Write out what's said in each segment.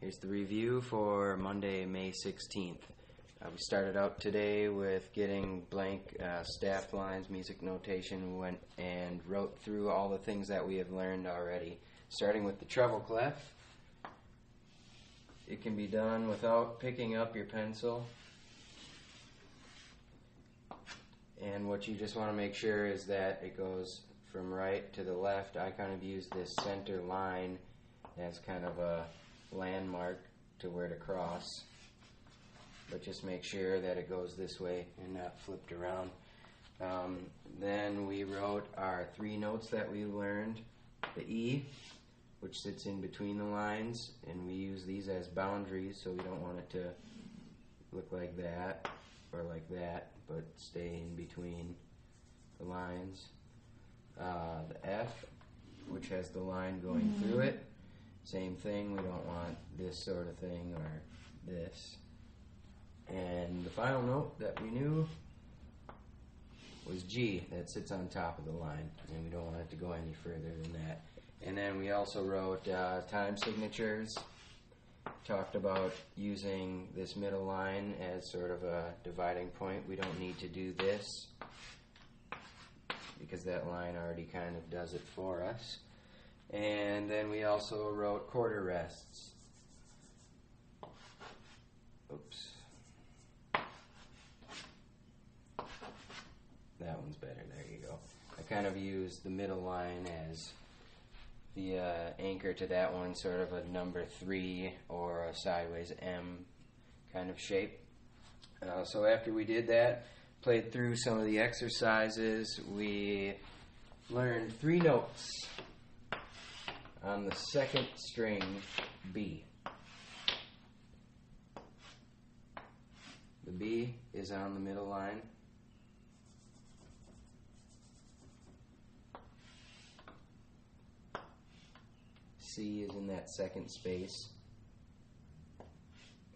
Here's the review for Monday, May 16th. We started out today with getting blank staff lines, music notation, and wrote through all the things that we have learned already. Starting with the treble clef. It can be done without picking up your pencil. And what you just want to make sure is that it goes from right to the left. I kind of use this center line as kind of a landmark to where to cross. But just make sure that it goes this way and not flipped around. Then we wrote our three notes that we learned. The E, which sits in between the lines, and we use these as boundaries, so we don't want it to look like that or like that, but stay in between the lines. The F, which has the line going through it. Same thing, we don't want this sort of thing or this. And the final note that we knew was G, that sits on top of the line, and we don't want it to go any further than that. And then we also wrote time signatures, talked about using this middle line as sort of a dividing point. We don't need to do this because that line already kind of does it for us. And then we also wrote quarter rests. Oops. That one's better, there you go. I kind of used the middle line as the anchor to that one, sort of a number 3 or a sideways M kind of shape. So after we did that, played through some of the exercises, we learned 3 notes on the second string B. The B is on the middle line. C is in that second space,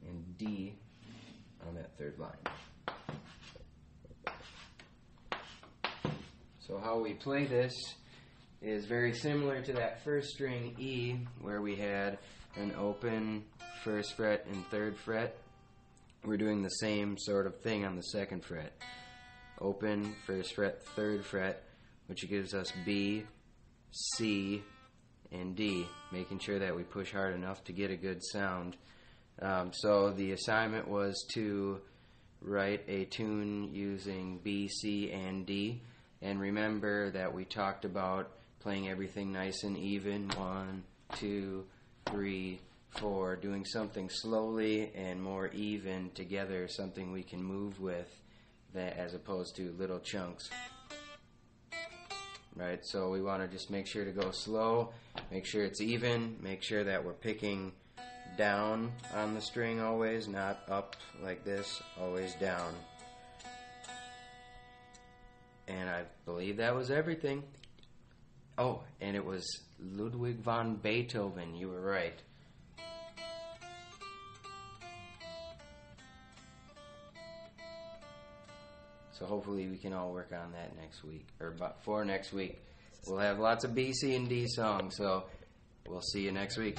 and D on that third line. So how we play this is very similar to that first string E, where we had an open first fret and third fret. We're doing the same sort of thing on the second fret. Open, first fret, third fret, which gives us B, C, and D, making sure that we push hard enough to get a good sound. So the assignment was to write a tune using B, C, and D. And remember that we talked about playing everything nice and even, 1, 2, 3, 4, doing something slowly and more even together, something we can move with, that as opposed to little chunks. Right, so we want to just make sure to go slow, make sure it's even, make sure that we're picking down on the string always, not up like this, always down. And I believe that was everything. Oh, and it was Ludwig van Beethoven, you were right. So hopefully we can all work on that next week, or for next week. We'll have lots of B, C, and D songs, so we'll see you next week.